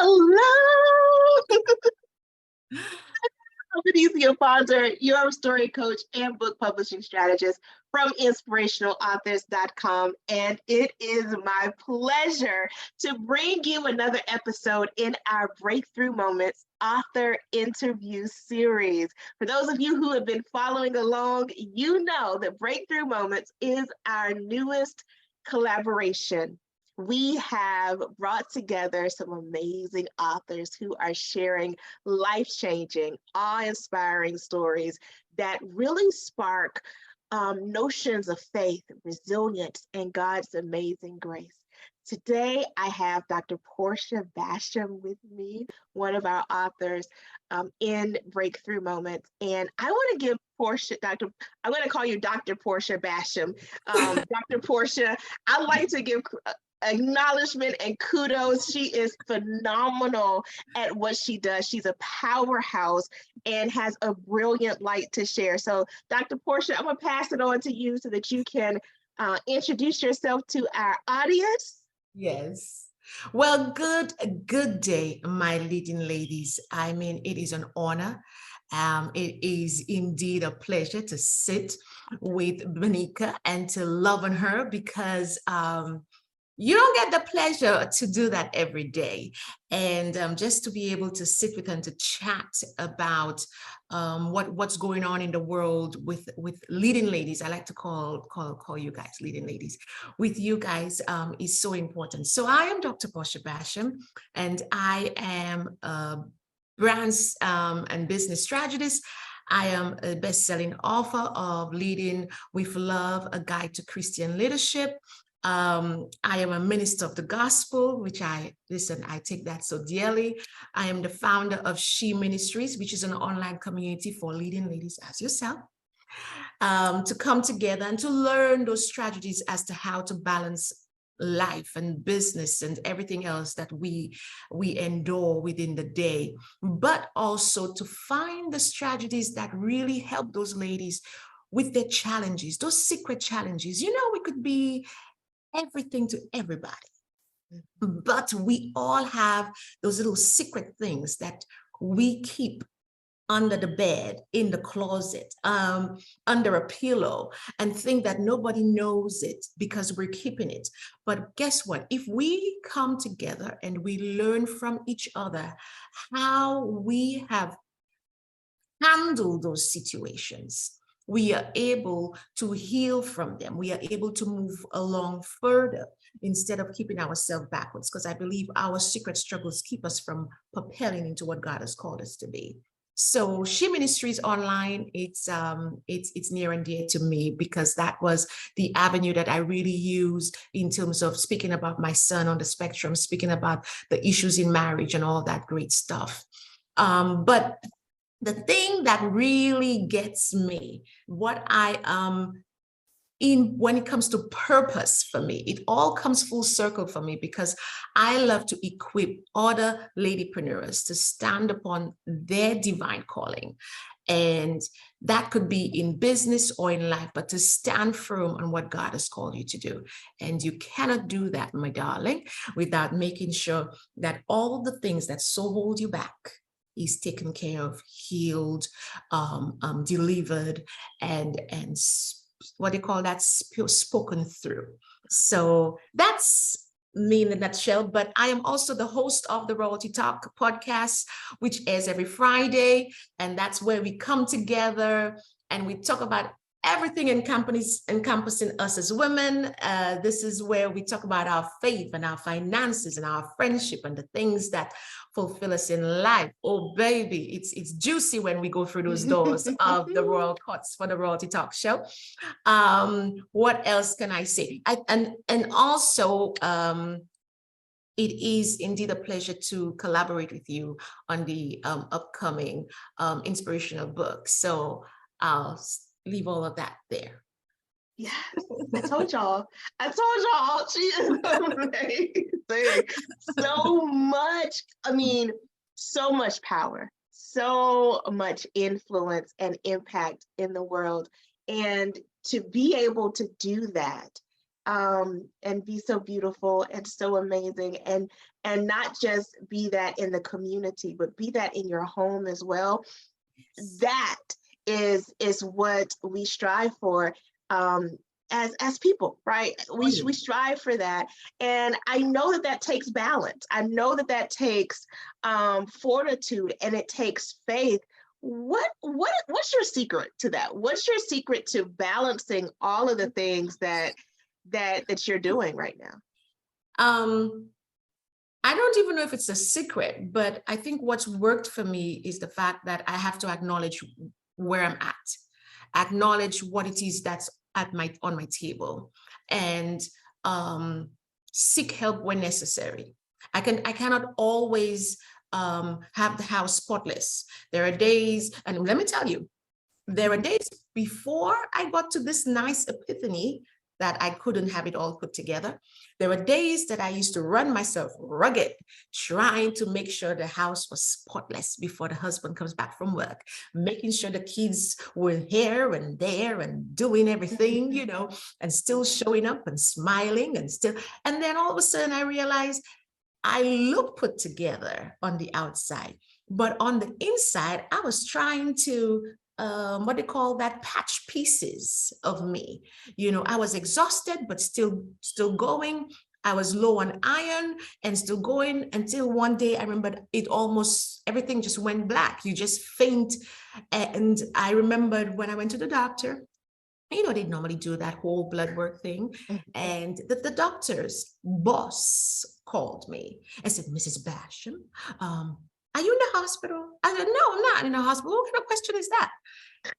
Hello. I'm Benicia Fonda, your story coach and book publishing strategist from inspirationalauthors.com. And it is my pleasure to bring you another episode in our Breakthrough Moments author interview series. For those of you who have been following along, you know that Breakthrough Moments is our newest collaboration. We have brought together some amazing authors who are sharing life-changing, awe-inspiring stories that really spark notions of faith, resilience, and God's amazing grace. Today, I have Dr. Portia Basham with me, one of our authors in Breakthrough Moments. And I want to give Portia, I'm going to call you Dr. Portia Basham. Dr. Portia, I like to give acknowledgement and kudos. She is phenomenal at what she does. She's a powerhouse and has a brilliant light to share. So, Dr. Portia, I'm going to pass it on to you so that you can introduce yourself to our audience. Yes. Well, good day, my leading ladies. I mean, it is an honor. It is indeed a pleasure to sit with Benika and to love on her because you don't get the pleasure to do that every day. And just to be able to sit with her and to chat about what's going on in the world with leading ladies. I like to call you guys leading ladies. With you guys is so important. So I am Dr. Portia Basham, and I am a brands and business strategist. I am a best-selling author of Leading with Love, a guide to Christian leadership. I am a minister of the gospel, which I take that so dearly. I am the founder of She Ministries, which is an online community for leading ladies as yourself, to come together and to learn those strategies as to how to balance life and business and everything else that we endure within the day, but also to find the strategies that really help those ladies with their challenges, those secret challenges. You know, we could be everything to everybody, but we all have those little secret things that we keep under the bed, in the closet, under a pillow, and think that nobody knows it because we're keeping it. But guess what? If we come together and we learn from each other how we have handled those situations, we are able to heal from them. We are able to move along further instead of keeping ourselves backwards, because I believe our secret struggles keep us from propelling into what God has called us to be. So She Ministries online, it's near and dear to me because that was the avenue that I really used in terms of speaking about my son on the spectrum, speaking about the issues in marriage and all that great stuff. But the thing that really gets me, what when it comes to purpose for me, it all comes full circle for me because I love to equip other ladypreneurs to stand upon their divine calling. And that could be in business or in life, but to stand firm on what God has called you to do. And you cannot do that, my darling, without making sure that all the things that so hold you back is taken care of, healed, delivered, and what do you call that, spoken through. So that's me in a nutshell. But I am also the host of the Royalty Talk podcast, which airs every Friday, and that's where we come together and we talk about everything encompassing us as women. This is where we talk about our faith and our finances and our friendship and the things that fulfill us in life. Oh, baby, it's juicy when we go through those doors of the Royal Courts for the Royalty Talk show. What else can I say? And also, it is indeed a pleasure to collaborate with you on the upcoming inspirational book. So I'll leave all of that there. Yes, I told y'all. She is amazing. So much, so much power, so much influence and impact in the world. And to be able to do that and be so beautiful and so amazing, and not just be that in the community, but be that in your home as well. That is what we strive for, as people, right? Oh, We yeah. strive for that, and I know that that takes balance. I know that that takes fortitude, and it takes faith. What's your secret to that? What's your secret to balancing all of the things that you're doing right now? Um, I don't even know if it's a secret, but I think what's worked for me is the fact that I have to acknowledge where I'm at, acknowledge what it is that's at my on my table, and um, seek help when necessary. I cannot always have the house spotless. There are days, and let me tell you, there are days before I got to this nice epiphany that I couldn't have it all put together. There were days that I used to run myself rugged, trying to make sure the house was spotless before the husband comes back from work, making sure the kids were here and there and doing everything, and still showing up and smiling and still. And then all of a sudden I realized I look put together on the outside, but on the inside, I was trying to what they call that, patch pieces of me. I was exhausted, but still going. I was low on iron and still going until one day I remembered it almost everything just went black. You just faint. And I remembered when I went to the doctor, they normally do that whole blood work thing. And the doctor's boss called me and said, Mrs. Basham, are you in the hospital? I said, no, I'm not in the hospital. What kind of question is that?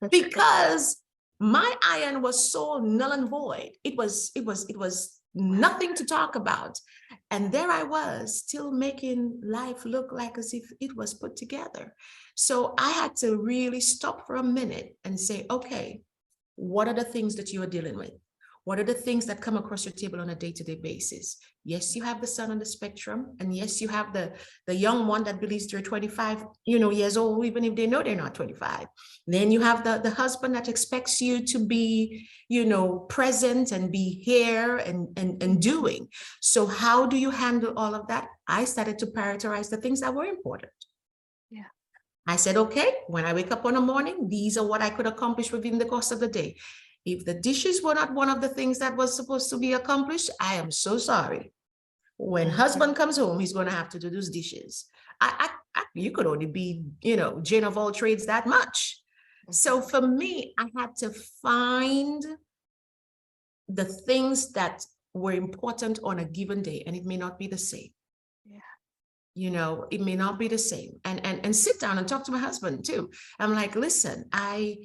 Because my iron was so null and void. It was nothing to talk about. And there I was still making life look like as if it was put together. So I had to really stop for a minute and say, okay, what are the things that you are dealing with? What are the things that come across your table on a day-to-day basis? Yes, you have the son on the spectrum, and yes, you have the young one that believes they're 25, years old, even if they know they're not 25. Then you have the husband that expects you to be, present and be here and doing. So how do you handle all of that? I started to prioritize the things that were important. Yeah. I said, okay, when I wake up in the morning, these are what I could accomplish within the course of the day. If the dishes were not one of the things that was supposed to be accomplished, I am so sorry. When husband comes home, he's going to have to do those dishes. You could only be, Jane of all trades that much. So for me, I had to find the things that were important on a given day, and it may not be the same. It may not be the same, and sit down and talk to my husband too. I'm like, listen, I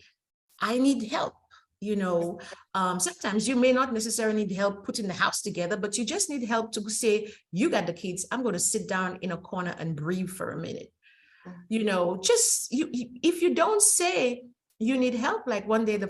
need help. Sometimes you may not necessarily need help putting the house together, but you just need help to say, you got the kids, I'm going to sit down in a corner and breathe for a minute. If you don't say you need help, like one day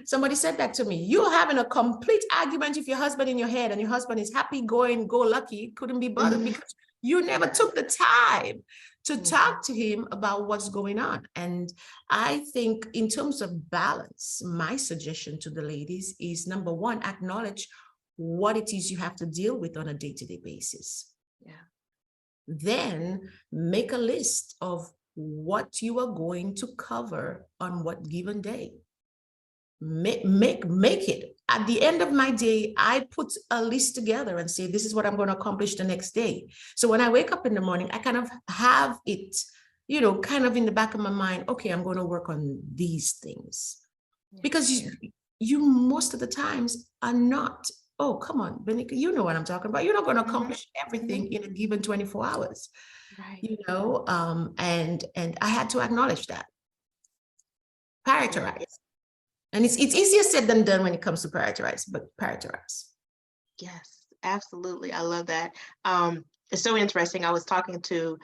somebody said that to me, you're having a complete argument with your husband in your head, and your husband is happy going, go lucky, couldn't be bothered because you never took the time to talk to him about what's going on. And I think in terms of balance, my suggestion to the ladies is, number one, acknowledge what it is you have to deal with on a day-to-day basis. Then make a list of what you are going to cover on what given day. Make it. At the end of my day, I put a list together and say, this is what I'm going to accomplish the next day. So when I wake up in the morning, I kind of have it, kind of in the back of my mind, okay, I'm going to work on these things. Because you most of the times are not, oh, come on, Benika, you know what I'm talking about. You're not going to accomplish everything in a given 24 hours, and I had to acknowledge that. Prioritize. And it's easier said than done when it comes to prioritize, but prioritize. Yes, absolutely. I love that. It's so interesting. I was talking to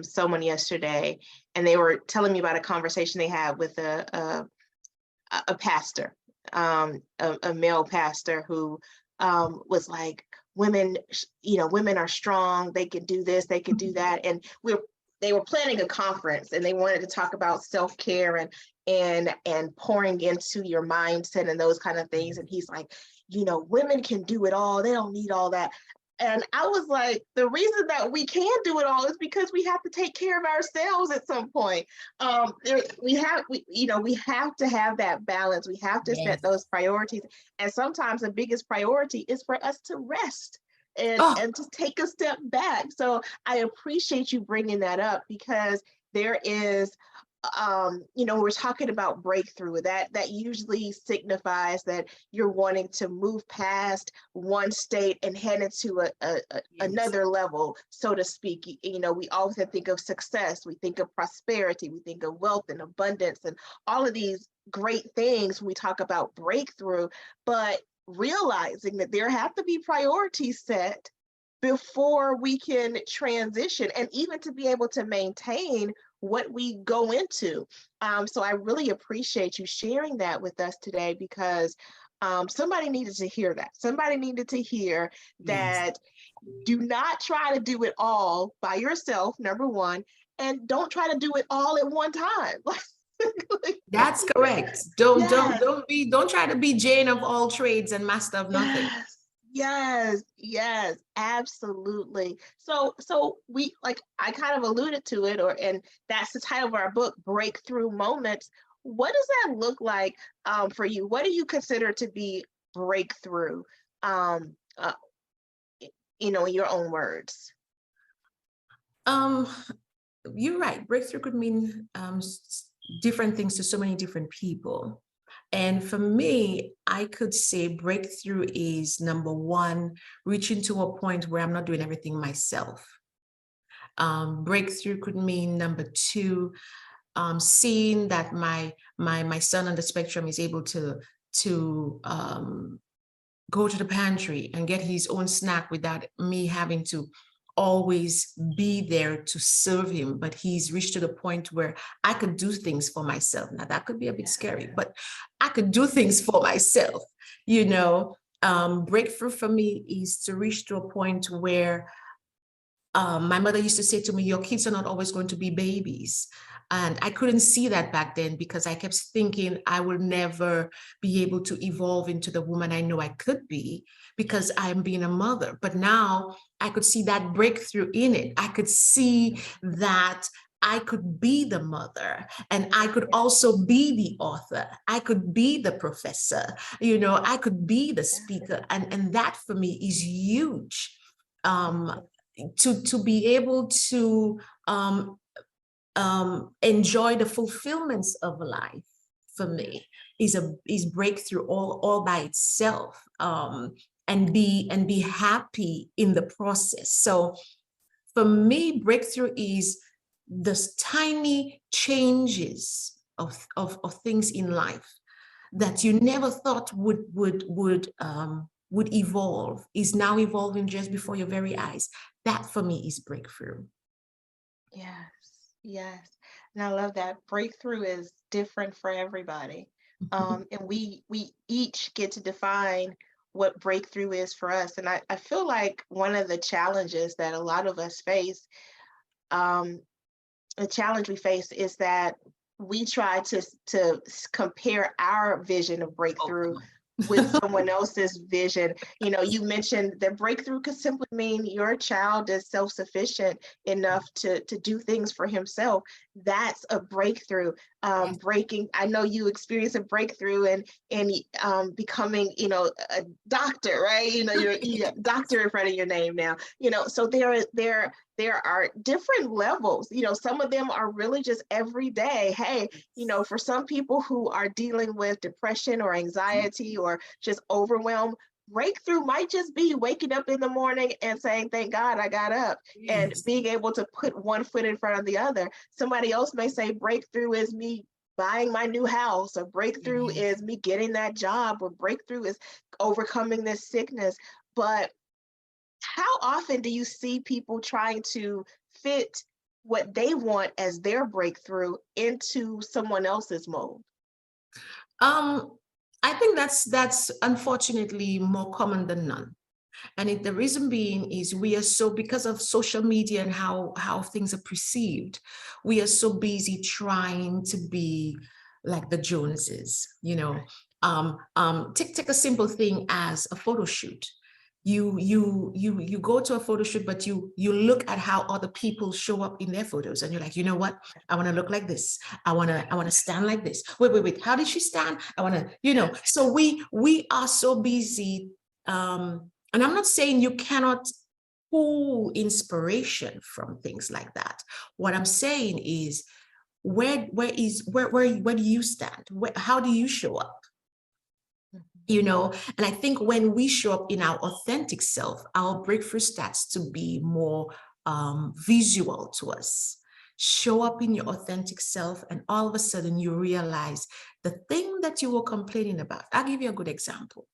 someone yesterday, and they were telling me about a conversation they had with a pastor, a male pastor who was like, women are strong. They can do this, they can do that. And they were planning a conference, and they wanted to talk about self-care and pouring into your mindset and those kind of things. And he's like, women can do it all. They don't need all that. And I was like, the reason that we can do it all is because we have to take care of ourselves at some point. We have to have that balance. We have to set Yes. those priorities. And sometimes the biggest priority is for us to rest Oh, and to take a step back. So I appreciate you bringing that up, because there is we're talking about breakthrough. That usually signifies that you're wanting to move past one state and head into yes. another level, so to speak. We often think of success, we think of prosperity, we think of wealth and abundance and all of these great things when we talk about breakthrough, but realizing that there have to be priorities set before we can transition, and even to be able to maintain what we go into. So I really appreciate you sharing that with us today, because somebody needed to hear that. Somebody needed to hear Yes. that do not try to do it all by yourself, number one, and don't try to do it all at one time. That's correct. Yes. Don't try to be Jane of all trades and master of nothing. Yes, yes, absolutely. So we, like I kind of alluded to it, and that's the title of our book, Breakthrough Moments. What does that look like for you? What do you consider to be breakthrough? Um, uh, in your own words. Um, you're right. Breakthrough could mean different things to so many different people. And for me, I could say breakthrough is number one, reaching to a point where I'm not doing everything myself. Breakthrough could mean number two, seeing that my son on the spectrum is able to go to the pantry and get his own snack without me having to always be there to serve him, but he's reached to the point where I could do things for myself. Now that could be a bit scary, but I could do things for myself. Breakthrough for me is to reach to a point where my mother used to say to me, your kids are not always going to be babies. And I couldn't see that back then, because I kept thinking I will never be able to evolve into the woman I know I could be because I'm being a mother. But now I could see that breakthrough in it. I could see that I could be the mother, and I could also be the author. I could be the professor, I could be the speaker. And that for me is huge. To be able to enjoy the fulfillments of life for me is breakthrough all by itself, and be happy in the process. So for me, breakthrough is the tiny changes of things in life that you never thought would evolve is now evolving just before your very eyes. That for me is breakthrough. Yes. And I love that. Breakthrough is different for everybody. And we each get to define what breakthrough is for us. And I feel like one of the challenges that a lot of us face, um, the challenge we face is that we try to compare our vision of Oh, breakthrough come on. with someone else's vision. You mentioned that breakthrough could simply mean your child is self-sufficient enough to do things for himself. That's a breakthrough. Yes. Breaking, I know you experience a breakthrough and becoming, a doctor, right? You got doctor in front of your name now. So there are different levels. Some of them are really just every day. Hey, for some people who are dealing with depression or anxiety or just overwhelm, breakthrough might just be waking up in the morning and saying, thank God I got up, and Yes. being able to put one foot in front of the other. Somebody else may say breakthrough is me buying my new house, or breakthrough Yes. is me getting that job, or breakthrough is overcoming this sickness. But how often do you see people trying to fit what they want as their breakthrough into someone else's mold? Um, I think that's unfortunately more common than none. And the reason being is we are so, because of social media and how things are perceived, we are so busy trying to be like the Joneses, take a simple thing as a photo shoot. You go to a photo shoot, but you look at how other people show up in their photos, and you're like, you know what? I want to look like this. I want to stand like this. Wait. How did she stand? I want to. So we are so busy. And I'm not saying you cannot pull inspiration from things like that. What I'm saying is, where do you stand? How do you show up? And I think when we show up in our authentic self, our breakthrough starts to be more visual to us. Show up in your authentic self, and all of a sudden you realize the thing that you were complaining about. I'll give you a good example.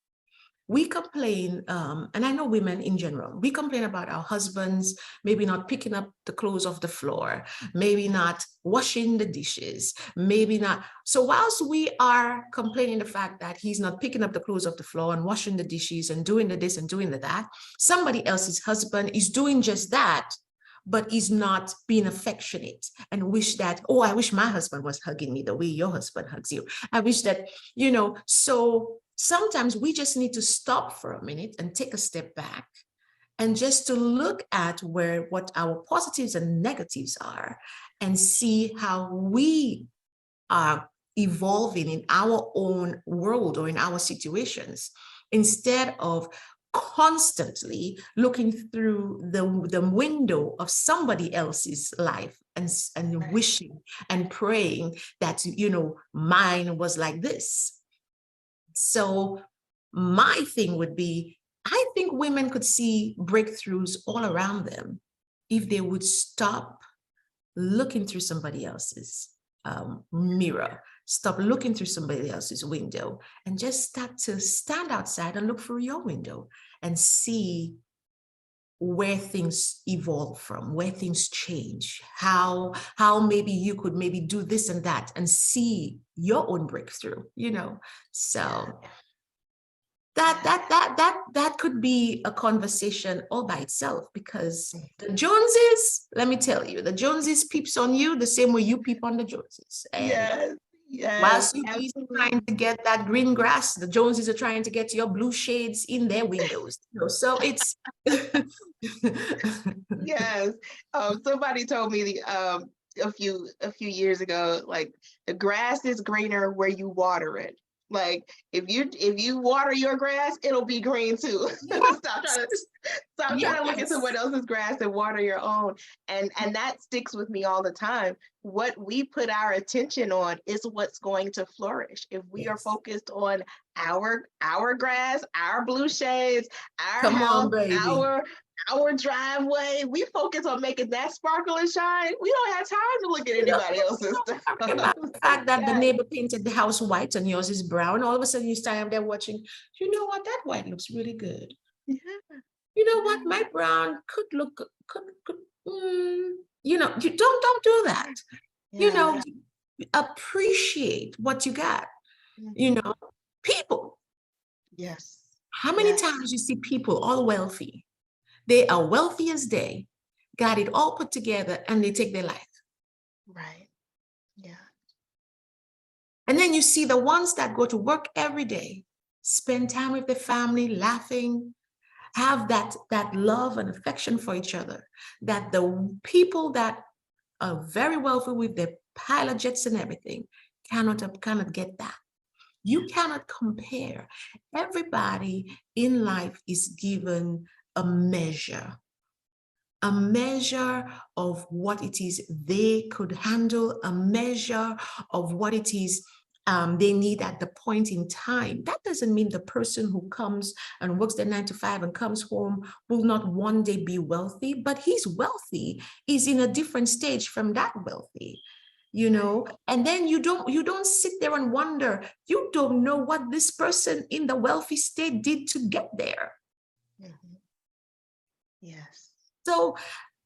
We complain, and I know women in general, we complain about our husbands maybe not picking up the clothes off the floor, maybe not washing the dishes, maybe not. So whilst we are complaining the fact that he's not picking up the clothes off the floor and washing the dishes and doing the this and doing the that, somebody else's husband is doing just that, but is not being affectionate, and wish that, oh, I wish my husband was hugging me the way your husband hugs you. I wish that, so sometimes we just need to stop for a minute and take a step back, and just to look at what our positives and negatives are, and see how we are evolving in our own world or in our situations, instead of constantly looking through the window of somebody else's life and wishing and praying that mine was like this. So my thing would be, I think women could see breakthroughs all around them if they would stop looking through somebody else's mirror, stop looking through somebody else's window, and just start to stand outside and look through your window and see where things evolve from, where things change, how maybe you could maybe do this and that and see your own breakthrough, so that could be a conversation all by itself, because the Joneses, let me tell you, the Joneses peeps on you the same way you peep on the Joneses. And whilst you be trying to get that green grass, the Joneses are trying to get your blue shades in their windows. So it's yes. Somebody told me a few years ago, like, the grass is greener where you water it. Like, if you water your grass, it'll be green too. Stop trying to look at someone else's grass and water your own. And that sticks with me all the time. What we put our attention on is what's going to flourish. If we are focused on our grass, our blue shades, our house, our driveway, we focus on making that sparkle and shine. We don't have time to look at anybody else's stuff. The fact that the neighbor painted the house white and yours is brown, all of a sudden you stand there watching, you know what, that white looks really good. Yeah. You know what, my brown could look good. You don't do that. Yeah. Appreciate what you got. People. Yes. How many times you see people all wealthy? They are wealthy as they got it all put together, and they take their life. Right. Yeah. And then you see the ones that go to work every day, spend time with their family, laughing, have that love and affection for each other, that the people that are very wealthy with their pilot jets and everything cannot get that. You cannot compare. Everybody in life is given a measure of what it is they could handle, a measure of what it is they need at the point in time. That doesn't mean the person who comes and works their 9 to 5 and comes home will not one day be wealthy, but he's wealthy, is in a different stage from that wealthy. And then you don't sit there and wonder, you don't know what this person in the wealthy state did to get there. Mm-hmm. Yes. So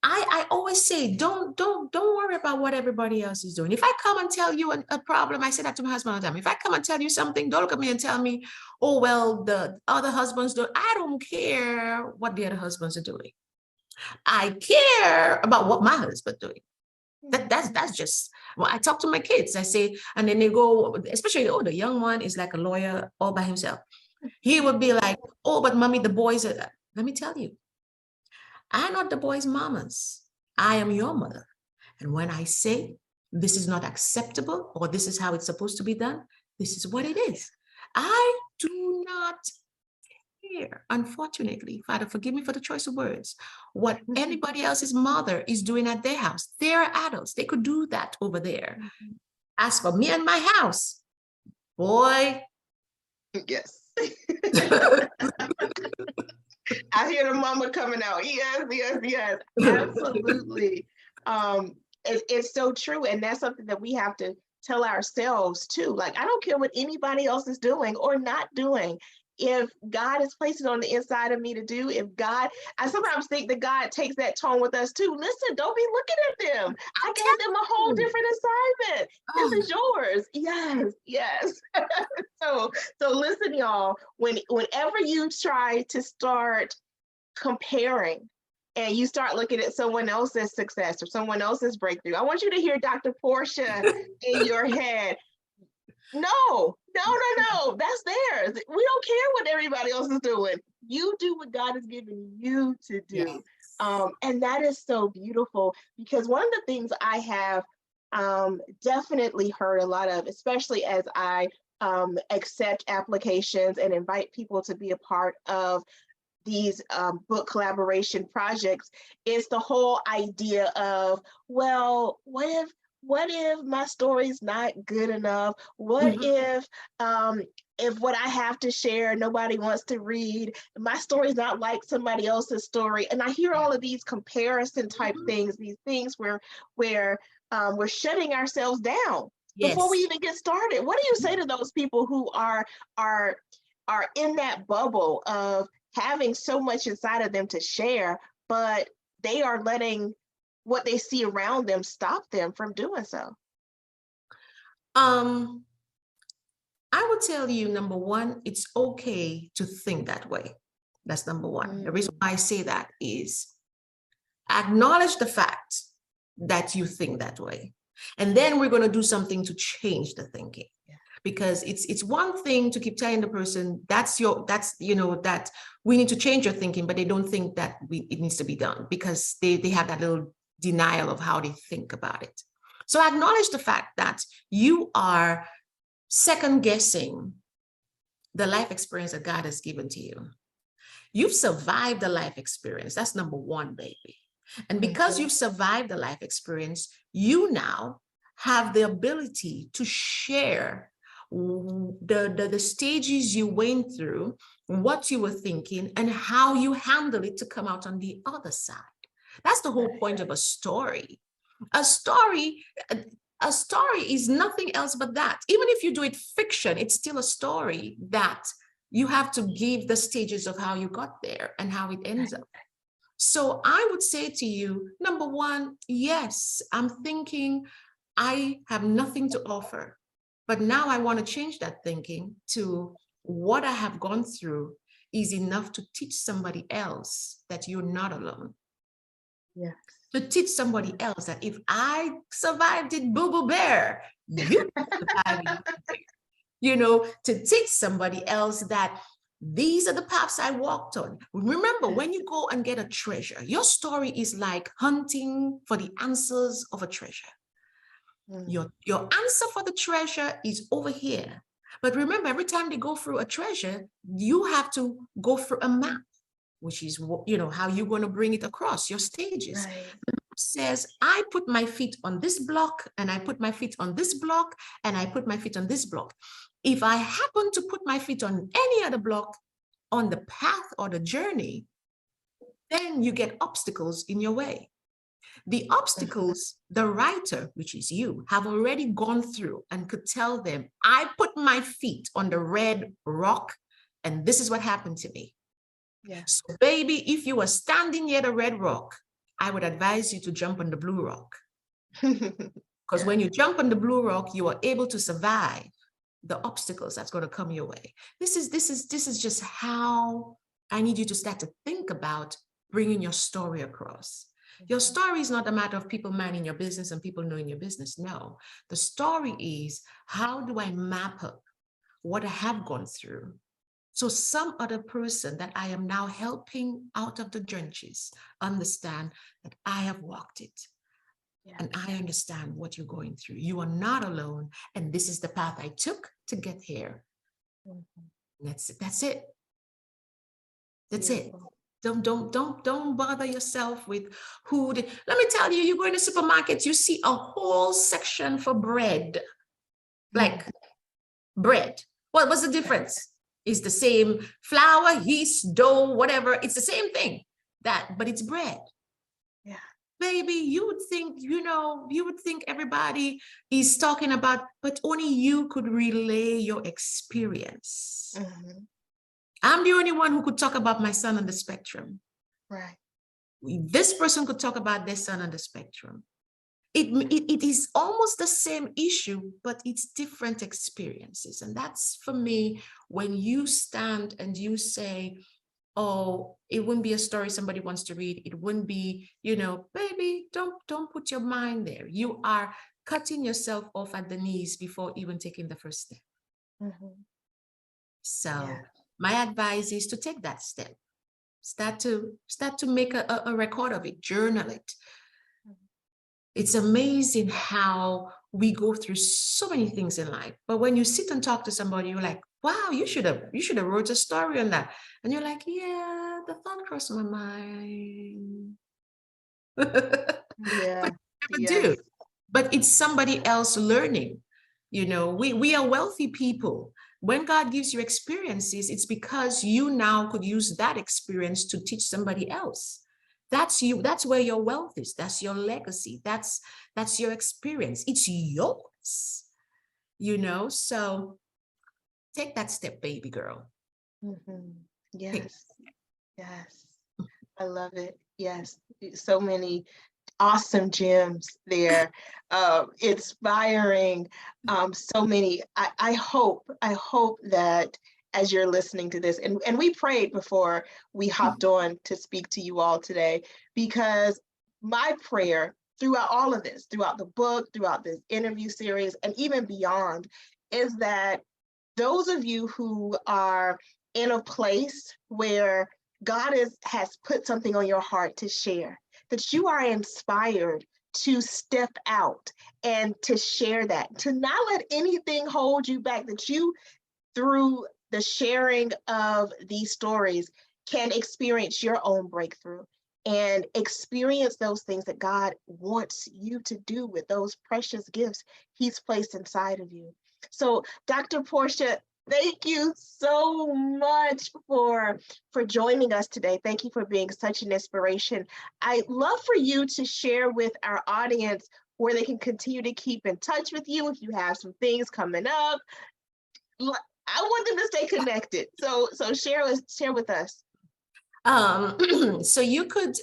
I always say, don't worry about what everybody else is doing. If I come and tell you a problem, I say that to my husband all the time. If I come and tell you something, don't look at me and tell me, oh, well, the other husbands do. I don't care what the other husbands are doing. I care about what my husband's doing. That's just, Well, I talk to my kids, I say, and then they go, especially, oh, the young one is like a lawyer all by himself. He would be like, oh, but mommy, the boys are, let me tell you, I'm not the boys' mamas. I am your mother. And when I say this is not acceptable or this is how it's supposed to be done, this is what it is. I do not care, unfortunately, Father, forgive me for the choice of words, what anybody else's mother is doing at their house. They're adults. They could do that over there. As for me and my house, boy. Yes. I hear the mama coming out. Yes, yes, yes, absolutely. It's so true. And that's something that we have to tell ourselves too. Like, I don't care what anybody else is doing or not doing. If God is placing on the inside of me to do, if God, I sometimes think that God takes that tone with us too. Listen, don't be looking at them. I gave them a whole different assignment. This is yours. Yes, yes. So listen, y'all, whenever you try to start comparing and you start looking at someone else's success or someone else's breakthrough, I want you to hear Dr. Portia in your head. No, that's theirs. We don't care what everybody else is doing. You do what God has given you to do. Yes. And that is so beautiful, because one of the things I have definitely heard a lot of, especially as I accept applications and invite people to be a part of these book collaboration projects, is the whole idea of, well, what if my story's not good enough? What if what I have to share nobody wants to read? My story's not like somebody else's story. And I hear all of these comparison type things, these things where we're shutting ourselves down before we even get started. What do you say to those people who are in that bubble of having so much inside of them to share, but they are letting what they see around them stop them from doing so? I would tell you, number one, it's okay to think that way. That's number one. The reason why I say that is acknowledge the fact that you think that way. And then we're going to do something to change the thinking. Because it's one thing to keep telling the person that we need to change your thinking, but they don't think that it needs to be done because they have that little denial of how they think about it. So acknowledge the fact that you are second guessing the life experience that God has given to you. You've survived the life experience. That's number one, baby. And because you've survived the life experience, you now have the ability to share the stages you went through, what you were thinking, and how you handle it to come out on the other side. That's the whole point of a story. A story is nothing else but that. Even if you do it fiction, it's still a story that you have to give the stages of how you got there and how it ends up. So I would say to you, number one, yes, I'm thinking I have nothing to offer. But now I want to change that thinking to what I have gone through is enough to teach somebody else that you're not alone. Yes. To teach somebody else that if I survived it, boo-boo bear, you survived it. To teach somebody else that these are the paths I walked on. Remember, when you go and get a treasure, your story is like hunting for the answers of a treasure. Your answer for the treasure is over here. But remember, every time they go through a treasure, you have to go through a map, which is how you're going to bring it across your stages. Right. The map says, I put my feet on this block, and I put my feet on this block, and I put my feet on this block. If I happen to put my feet on any other block on the path or the journey, then you get obstacles in your way. The obstacles, the writer, which is you, have already gone through and could tell them, I put my feet on the red rock, and this is what happened to me. Yeah. So baby, if you were standing near the red rock, I would advise you to jump on the blue rock. Because when you jump on the blue rock, you are able to survive the obstacles that's going to come your way. This is just how I need you to start to think about bringing your story across. Your story is not a matter of people minding your business and people knowing your business. No, the story is, how do I map up what I have gone through, so some other person that I am now helping out of the trenches understand that I have walked it. Yeah. And I understand what you're going through. You are not alone. And this is the path I took to get here. Mhm. That's it. That's it. That's it. Beautiful. Don't bother yourself with who. Let me tell you, you go in the supermarket, you see a whole section for bread, like bread. What's the difference? It's the same flour, yeast, dough, whatever. It's the same thing. But it's bread. Yeah. Baby, you would think, you would think everybody is talking about, but only you could relay your experience. Mhm. I'm the only one who could talk about my son on the spectrum. Right. This person could talk about their son on the spectrum. It is almost the same issue, but it's different experiences. And that's, for me, when you stand and you say, oh, it wouldn't be a story somebody wants to read. It wouldn't be, baby, don't put your mind there. You are cutting yourself off at the knees before even taking the first step. Mhm. So Yeah. my advice is to take that step. Start to make a record of it, journal it. It's amazing how we go through so many things in life. But when you sit and talk to somebody, you're like, wow, you should have wrote a story on that. And you're like, yeah, the thought crossed my mind. But Yeah. you never Yes. do. But it's somebody else learning. We are wealthy people. When God gives you experiences, it's because you now could use that experience to teach somebody else. That's you. That's where your wealth is. That's your legacy. That's your experience. It's yours. So take that step, baby girl. Mhm. Take. Yes. Yes. I love it. Yes. So many awesome gems there, inspiring, so many. I hope that as you're listening to this, and we prayed before we hopped on to speak to you all today, because my prayer throughout all of this, throughout the book, throughout this interview series, and even beyond, is that those of you who are in a place where has put something on your heart to share, that you are inspired to step out and to share that, to not let anything hold you back, that you, through the sharing of these stories, can experience your own breakthrough and experience those things that God wants you to do with those precious gifts He's placed inside of you. So, Dr. Portia, thank you so much for joining us today. Thank you for being such an inspiration. I'd love for you to share with our audience where they can continue to keep in touch with you if you have some things coming up. I want them to stay connected. So share with us. So you could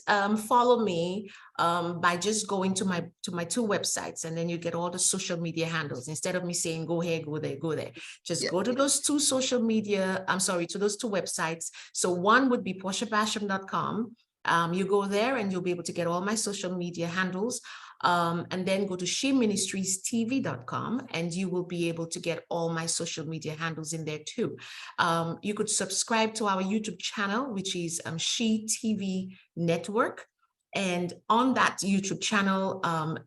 follow me by just going to my two websites, and then you get all the social media handles. Instead of me saying go here, go there, go there, just Yeah. go to those two to those two websites. So one would be portiabasham.com. You go there and you'll be able to get all my social media handles. And then go to sheministriestv.com and you will be able to get all my social media handles in there too. You could subscribe to our YouTube channel, which is She TV Network. And on that YouTube channel,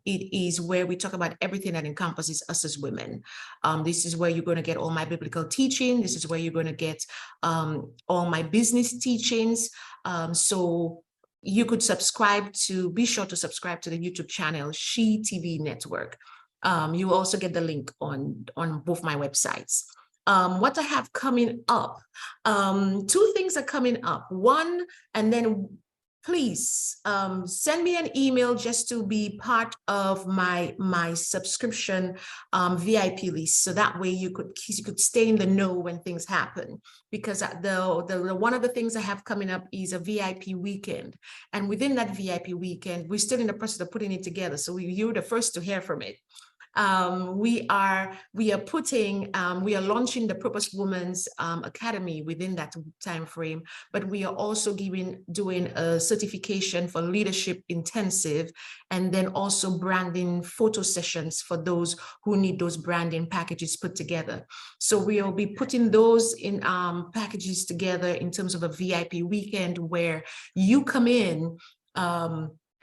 it is where we talk about everything that encompasses us as women. This is where you're going to get all my biblical teaching. This is where you're going to get all my business teachings. So you could be sure to subscribe to the YouTube channel, She TV Network. You will also get the link on both my websites. What I have coming up, two things are coming up. One, and then please send me an email just to be part of my subscription VIP list, so that way you could stay in the know when things happen. Because the one of the things I have coming up is a VIP weekend, and within that VIP weekend, we're still in the process of putting it together. So you're the first to hear from it. we are launching the Purpose Women's Academy within that time frame, but we are also doing a certification for leadership intensive, and then also branding photo sessions for those who need those branding packages put together. So we'll be putting those in packages together in terms of a VIP weekend where you come in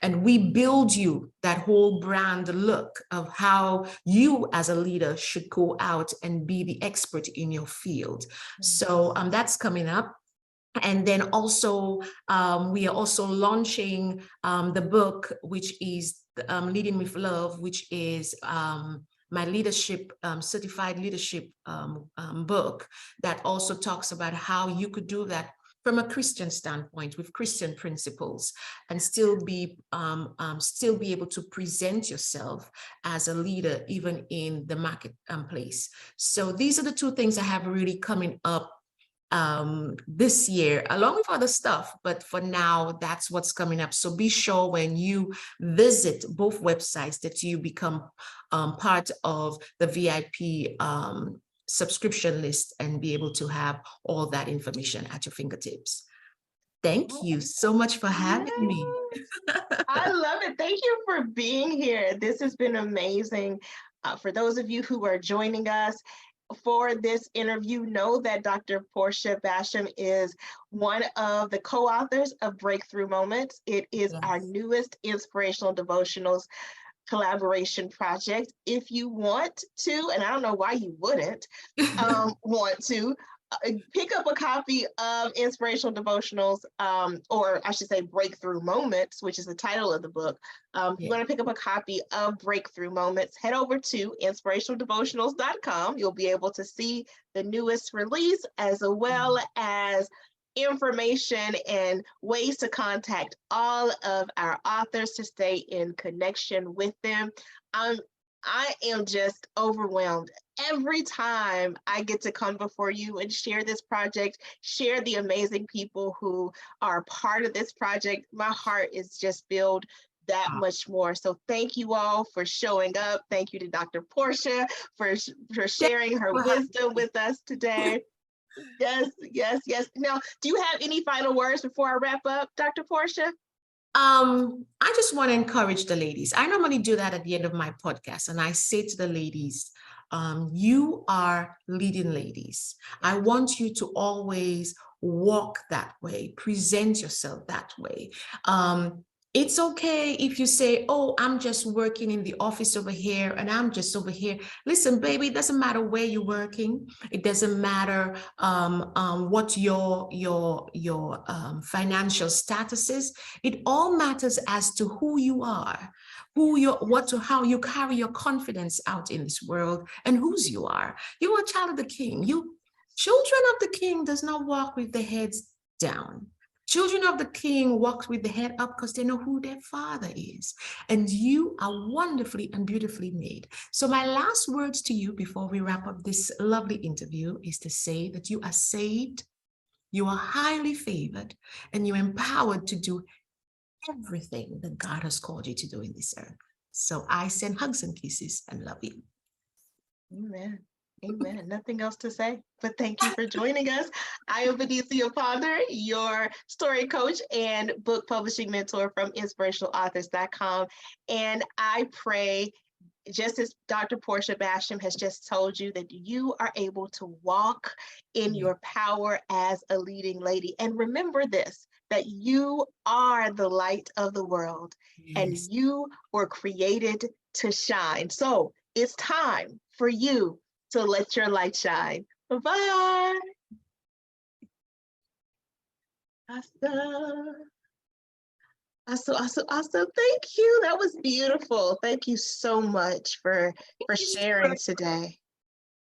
and we build you that whole brand look of how you as a leader should go out and be the expert in your field. So that's coming up. And then also, we are also launching the book, which is Leading with Love, which is my leadership, certified leadership book that also talks about how you could do that from a Christian standpoint with Christian principles and still be able to present yourself as a leader even in the marketplace. So these are the two things I have really coming up this year, along with other stuff, but for now, that's what's coming up. So be sure when you visit both websites that you become part of the VIP subscription list and be able to have all that information at your fingertips. Thank you so much for having me. I love it. Thank you for being here. This has been amazing. For those of you who are joining us for this interview, know that Dr. Portia Basham is one of the co-authors of Breakthrough Moments. It is our newest inspirational devotionals collaboration project. If you want to, and I don't know why you wouldn't want to, pick up a copy of Inspirational Devotionals, or I should say Breakthrough Moments, which is the title of the book. If you want to pick up a copy of Breakthrough Moments, head over to inspirationaldevotionals.com. You'll be able to see the newest release as well as information and ways to contact all of our authors to stay in connection with them. I am just overwhelmed every time I get to come before you and share this project, share the amazing people who are part of this project. My heart is just filled that much more. So thank you all for showing up. Thank you to Dr. Portia for sharing her wisdom with us today. Yes. Now, do you have any final words before I wrap up, Dr. Portia? I just want to encourage the ladies. I normally do that at the end of my podcast, and I say to the ladies, you are leading ladies. I want you to always walk that way, present yourself that way. It's okay if you say, oh, I'm just working in the office over here and I'm just over here. Listen, baby, it doesn't matter where you're working. It doesn't matter what your financial status is. It all matters as to who you are, how you carry your confidence out in this world and whose you are. You are a child of the King. Children of the King does not walk with their heads down. Children of the King walk with the head up because they know who their father is. And you are wonderfully and beautifully made. So my last words to you before we wrap up this lovely interview is to say that you are saved, you are highly favored, and you're empowered to do everything that God has called you to do in this earth. So I send hugs and kisses and love you. Amen. Amen. Nothing else to say, but thank you for joining us. I am Benicia Ponder, your story coach and book publishing mentor from inspirationalauthors.com. And I pray, just as Dr. Portia Basham has just told you, that you are able to walk in your power as a leading lady. And remember this, that you are the light of the world and you were created to shine. So it's time for you to let your light shine. Bye-bye. Awesome. Thank you. That was beautiful. Thank you so much for sharing today.